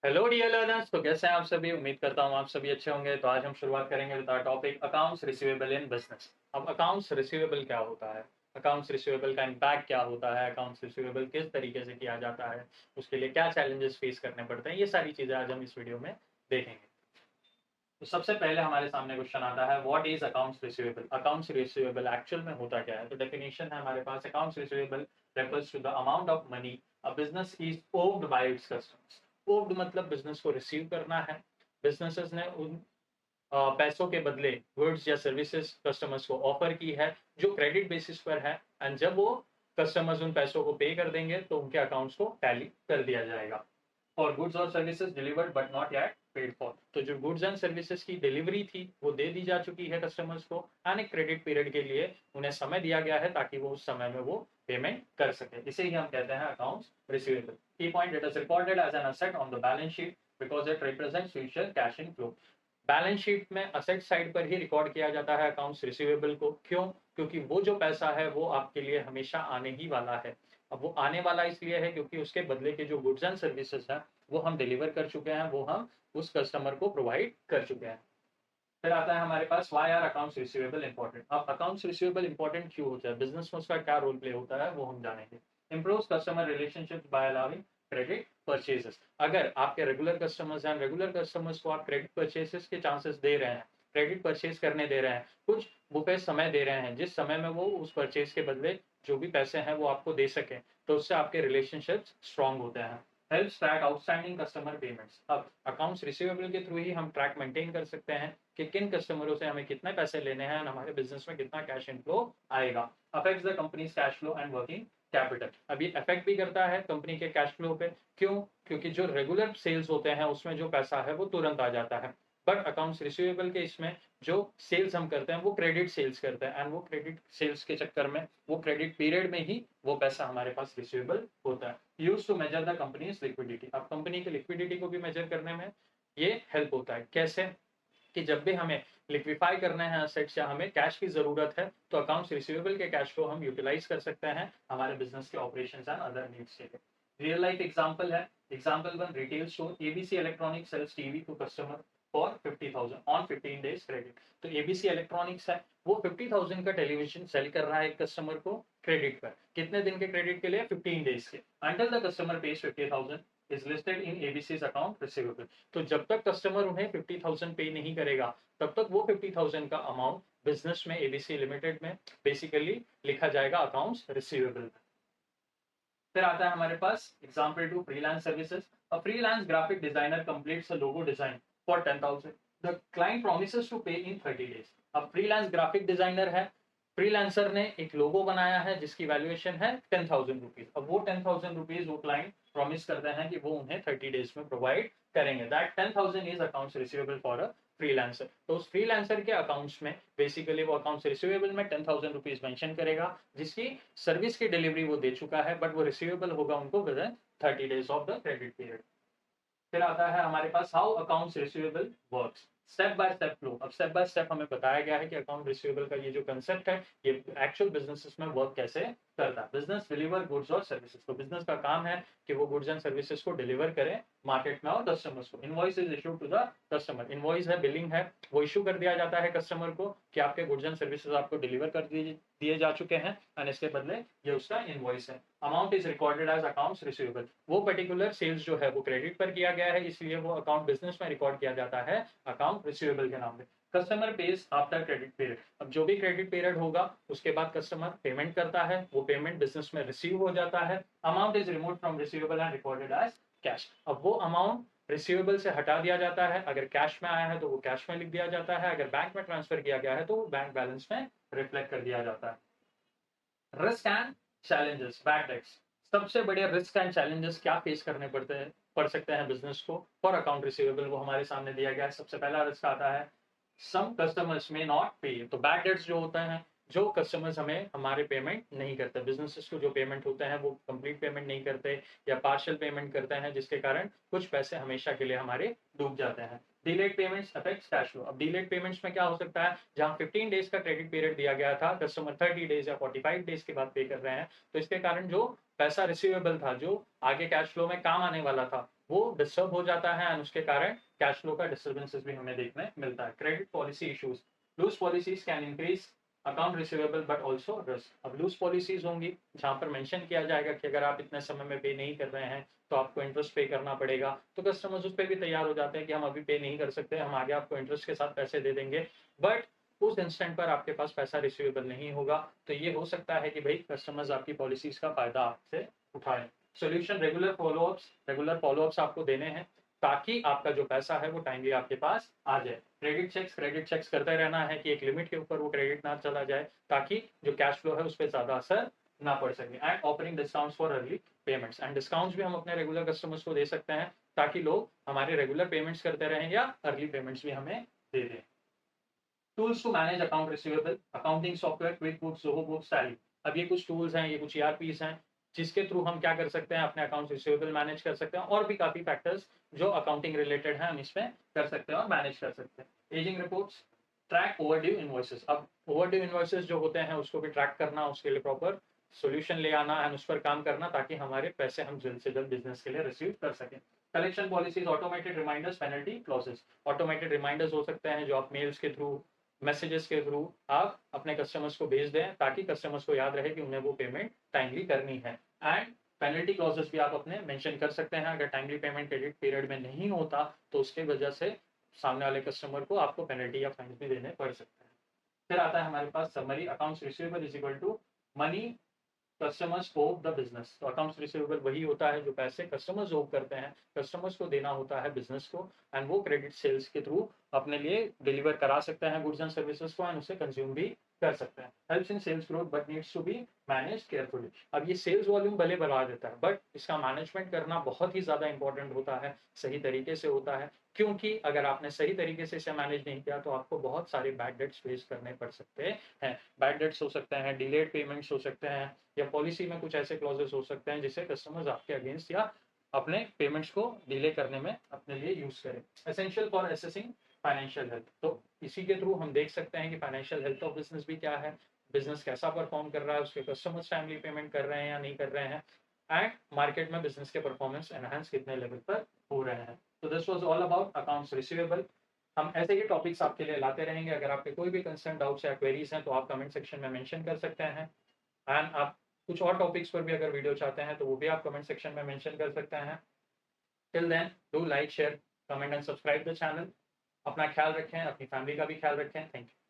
Hello dear learners. तो कैसे हैं आप सभी? उम्मीद करता हूँ आप सभी अच्छे होंगे। तो आज हम शुरुआत करेंगे with our topic accounts receivable in business. अब अकाउंट्स रिसीवेबल क्या होता है, अकाउंट्स रिसीवेबल का इम्पैक्ट क्या होता है, अकाउंट्स रिसीवेबल किस तरीके से किया जाता है, उसके लिए क्या चैलेंजेस फेस करने पड़ते हैं, ये सारी चीजें आज हम इस वीडियो में देखेंगे। तो सबसे पहले हमारे सामने क्वेश्चन आता है, what is accounts receivable. Accounts receivable actual में होता क्या है? तो डेफिनेशन है हमारे पास, accounts receivable refers to the amount of money a business is owed by its customers. Owed मतलब बिजनेस को रिसीव करना है। बिजनेसेस ने उन पैसों के बदले गुड्स या सर्विसेज कस्टमर्स को ऑफर की है जो क्रेडिट बेसिस पर है, एंड जब वो कस्टमर्स उन पैसों को पे कर देंगे तो उनके अकाउंट्स को टैली कर दिया जाएगा। और गुड्स और services delivered but not yet paid for, तो जो गुड्स एंड सर्विसेज की डिलीवरी थी वो दे दी जा चुकी है कस्टमर्स को, एंड एक क्रेडिट पीरियड के लिए उन्हें समय दिया गया है ताकि वो उस समय में वो पेमेंट कर सके। इसे ही हम कहते हैं accounts receivable. Key point, it is recorded as an asset on the balance sheet because it represents future cash in flow. Balance sheet में असेट साइड पर ही रिकॉर्ड किया जाता है अकाउंट्स रिसीवेबल को। क्यों? क्योंकि वो जो पैसा है वो आपके लिए हमेशा आने ही वाला है। अब वो आने वाला इसलिए है क्योंकि उसके बदले के जो गुड्स एंड सर्विसेज है वो हम डिलीवर कर चुके हैं, वो हम उस कस्टमर को प्रोवाइड कर चुके हैं। फिर आता है हमारे पास, why are accounts receivable important. अब अकाउंट्स रिसीवेबल इंपॉर्टेंट क्यों होता है, बिजनेस में उसका क्या रोल प्ले होता है वो हम जानेंगे। Improves customer relationship by allowing credit purchases. अगर आपके रेगुलर कस्टमर्स हैं, रेगुलर कस्टमर्स को आप क्रेडिट परचेजेस के चांसेस दे रहे हैं, क्रेडिट परचेज करने दे रहे हैं, कुछ बुफे समय दे रहे हैं जिस समय में वो उस परचेज के बदले जो भी पैसे हैं वो आपको दे सके, तो उससे आपके रिलेशनशिप्स स्ट्रांग होते हैं। Helps track outstanding customer payments. अब अकाउंट्स रिसीवेबल के थ्रू ही हम ट्रैक मेंटेन कर सकते हैं कि किन कस्टमरों से हमें कितने पैसे लेने हैं, हमारे बिजनेस में कितना कैश इनफ्लो आएगा। Affects the companies cash flow and working capital. अब ये अफेक्ट भी करता है कंपनी के कैश फ्लो पे। क्यों? क्योंकि जो रेगुलर सेल्स होते हैं उसमें जो पैसा है वो तुरंत आ जाता है, बट अकाउंट्स रिसीवेबल के इसमें जो सेल्स हम करते हैं वो क्रेडिट सेल्स करते हैं, एंड वो क्रेडिट सेल्स के चक्कर में वो क्रेडिट पीरियड में ही वो पैसा हमारे पास रिसीवेबल होता है। Use to measure the company's liquidity. अब कंपनी की लिक्विडिटी को भी मेजर करने में ये हेल्प होता है। कैसे? कि जब भी हमें लिक्विफाई करना है असेट्स या हमें कैश की जरूरत है तो अकाउंट्स रिसीवेबल के कैश फ्लो हम यूटिलाइज कर सकते हैं हमारे बिजनेस के ऑपरेशंस एंड अदर नीड्स के लिए। रियल लाइफ एग्जांपल है, example one, retail store ABC electronics sales TV to customer for 50,000 on 15 days credit. तो एबीसी इलेक्ट्रॉनिक्स है, वो 50,000 का टेलीविजन सेल कर रहा है एक कस्टमर को क्रेडिट पर। कितने दिन के क्रेडिट के लिए? 15 डेज के। Until the customer page 50,000 is listed in ABCs account receivable. तो जब तक कस्टमर उन्हें 50,000 पे नहीं करेगा तब तक वो 50,000 का अमाउंट बिजनेस में एबीसी लिमिटेड में बेसिकली लिखा जाएगा अकाउंट्स रिसीवेबल में। फिर आता है हमारे पास example two, freelance services. A freelance graphic designer completes a logo design for 10,000। The client promises to pay in 30 days. अब फ्रीलांस ग्राफिक डिजाइनर है, फ्रीलांसर ने एक लोगो बनाया है जिसकी वैल्यूएशन है 10,000 रुपीज। अब वो 10,000 रुपीज वो क्लाइंट प्रॉमिस करते हैं कि वो उन्हें 30 डेज में प्रोवाइड करेंगे। That 10,000 is accounts receivable for a freelancer. तो उस फ्रीलांसर के अकाउंट्स में बेसिकली वो अकाउंट्स रिसीवेबल में 10,000 रुपीज मेंशन करेगा जिसकी सर्विस की डिलीवरी वो दे चुका है, बट वो रिसीवेबल होगा उनको within 30 days of the credit period. फिर आता है हमारे पास, how accounts receivable works. Step by step flow. अब स्टेप बाय स्टेप हमें बताया गया है कि अकाउंट रिसीवेबल का ये जो कंसेप्ट है ये एक्चुअल बिजनेसेस में वर्क कैसे करता है। बिजनेस डिलीवर गुड्स और सर्विसेज। तो बिजनेस का काम है कि वो गुड्स एंड सर्विसेज को डिलीवर करे मार्केट में और कस्टमर्स को। Invoice is issue to the customer. Invoice है, बिलिंग है, वो इशू कर दिया जाता है कस्टमर को कि आपके गुड्स एंड सर्विसेज आपको डिलीवर कर दिए जा चुके हैं, एंड इसके बदले ये उसका इनवॉइस है। Amount is recorded as accounts receivable. वो पर्टिकुलर सेल्स जो है वो क्रेडिट पर किया गया है इसलिए वो अकाउंट बिजनेस में रिकॉर्ड किया जाता है अकाउंट रिसीवेबल के नाम पे। Customer page after credit period. अब जो भी क्रेडिट पीरियड होगा उसके बाद कस्टमर पेमेंट करता है, वो पेमेंट बिजनेस में रिसीव हो जाता है। Amount is remove from receivable and recorded as cash. अब वो अमाउंट रिसीवेबल से हटा दिया जाता है, अगर कैश में आया है तो वो कैश में लिख दिया जाता है, अगर बैंक में ट्रांसफर किया गया है तो वो बैंक बैलेंस में रिफ्लेक्ट कर दिया जाता है। Risk and challenges, bad debts. सबसे बड़े रिस्क एंड चैलेंजेस क्या फेस करने पड़ सकते हैं बिजनेस को फॉर अकाउंट रिसीवेबल, वो हमारे सामने दिया गया है। सबसे पहला रिस्क आता है, सम कस्टमर्स में नॉट पे। तो बैड डेट्स जो होता है, जो कस्टमर्स हमें हमारे पेमेंट नहीं करते, बिजनेसेस को जो पेमेंट होते हैं वो कंप्लीट पेमेंट नहीं करते या पार्शियल पेमेंट करते हैं जिसके कारण कुछ पैसे हमेशा के लिए हमारे डूब जाते हैं। Delayed payments affects cash flow. अब डिलेड पेमेंट्स में क्या हो सकता है, जहां 15 डेज का क्रेडिट पीरियड दिया गया था, कस्टमर 30 डेज या 45 डेज के बाद पे कर रहे हैं, तो इसके कारण जो पैसा रिसीवेबल था जो आगे कैश फ्लो में काम आने वाला था वो डिस्टर्ब हो जाता है एंड उसके कारण कैश फ्लो का डिस्टर्बेंसेस भी हमें देखने मिलता है। Credit policy issues, loose policies can increase account receivable but also risk. अब लूज पॉलिसीज होंगी जहां पर मेंशन किया जाएगा कि अगर आप इतने समय में पे नहीं कर रहे हैं तो आपको इंटरेस्ट पे करना पड़ेगा, तो कस्टमर्स उस पर भी तैयार हो जाते हैं कि हम अभी पे नहीं कर सकते, हम आगे आपको इंटरेस्ट के साथ पैसे दे देंगे, बट उस इंस्टेंट पर आपके पास पैसा रिसीवेबल नहीं होगा। तो ये हो सकता है कि भाई कस्टमर्स आपकी पॉलिसीज का फायदा आपसे उठाएं। सोल्यूशन, रेगुलर फॉलोअप्स आपको देने हैं ताकि आपका जो पैसा है वो टाइमली आपके पास आ जाए। क्रेडिट चेक्स करते रहना है कि एक लिमिट के ऊपर वो क्रेडिट ना चला जाए ताकि जो कैश फ्लो है उस पर ज्यादा असर ना पड़ सके। And offering discounts for early payments, and discounts भी हम अपने रेगुलर कस्टमर्स को दे सकते हैं ताकि लोग हमारे रेगुलर पेमेंट्स करते रहें या अर्ली पेमेंट्स भी हमें दे दें। Tools to manage account receivable, accounting software, QuickBooks, Zoho Books, Tally. अब ये कुछ टूल्स हैं, ये कुछ ईआरपीस हैं जिसके थ्रू हम क्या कर सकते हैं, अपने अकाउंट रिसीवेबल मैनेज कर सकते हैं, और भी काफी फैक्टर्स जो अकाउंटिंग रिलेटेड है हम इसमें कर सकते हैं और मैनेज कर सकते हैं। Ageing reports, track overdue invoices. अब ओवरड्यू इनवॉइसेस जो होते हैं उसको भी ट्रैक करना, उसके लिए प्रॉपर सोल्यूशन ले आना एंड उस पर काम करना ताकि हमारे पैसे हम जल्द से जल्द बिजनेस के लिए रिसीव कर सकें। Collection policies, automated reminders, penalty clauses. Automated reminders हो सकते हैं जो आप मेल्स के थ्रू, मैसेजेस के थ्रू आप अपने कस्टमर्स को भेज दें ताकि कस्टमर्स को याद रहे कि उन्हें वो पेमेंट टाइमली करनी है। एंड पेनल्टी क्लॉजेस भी आप अपने मेंशन कर सकते हैं, अगर टाइमली पेमेंट क्रेडिट पीरियड में नहीं होता तो उसके वजह से सामने वाले कस्टमर को आपको पेनल्टी या फाइन भी देने पड़ सकते हैं। फिर आता है हमारे पास summary, accounts receivable is equal to money customers owe the business. तो अकाउंट्स रिसीवेबल वही होता है जो पैसे कस्टमर्स ओव करते हैं, कस्टमर्स को देना होता है बिजनेस को, एंड वो क्रेडिट सेल्स के थ्रू अपने लिए डिलीवर करा सकते हैं गुड्स एंड सर्विसेज को एंड उसे कंज्यूम भी कर सकते हैं। Helps in sales growth but needs to be manage carefully. अब ये सेल्स वॉल्यूम भले बढ़ा देता है बट इसका मैनेजमेंट करना बहुत ही ज्यादा इंपॉर्टेंट होता है, सही तरीके से होता है, क्योंकि अगर आपने सही तरीके से इसे मैनेज नहीं किया तो आपको बहुत सारे बैड डेट्स फेस करने पड़ सकते हैं। बैड डेट्स हो सकते हैं, डिलेड पेमेंट्स हो सकते हैं, या पॉलिसी में कुछ ऐसे क्लॉजेस हो सकते हैं जिससे कस्टमर्स आपके अगेंस्ट या अपने पेमेंट्स को डिले करने में अपने लिए यूज करें। Essential for assessing financial health, तो इसी के थ्रू हम देख सकते हैं कि फाइनेंशियल हेल्थ ऑफ बिजनेस भी क्या है, बिजनेस कैसा परफॉर्म कर रहा है, उसके कस्टमर्स टाइमली पेमेंट कर रहे हैं या नहीं कर रहे हैं, एंड मार्केट में बिजनेस के परफॉर्मेंस एनहांस कितने लेवल पर हो रहे हैं। तो this was all about accounts receivable. हम ऐसे ही टॉपिक्स आपके लिए लाते रहेंगे। अगर आपके कोई भी कंसर्न, डाउट्स या क्वेरीज हैं तो आप कमेंट सेक्शन में मेंशन कर सकते हैं, एंड आप कुछ और टॉपिक्स पर भी अगर वीडियो चाहते हैं तो वो भी आप कमेंट सेक्शन में मेंशन कर सकते हैं। Till then do like, share, comment and subscribe the channel. अपना ख्याल रखें, अपनी फैमिली का भी ख्याल रखें। Thank you.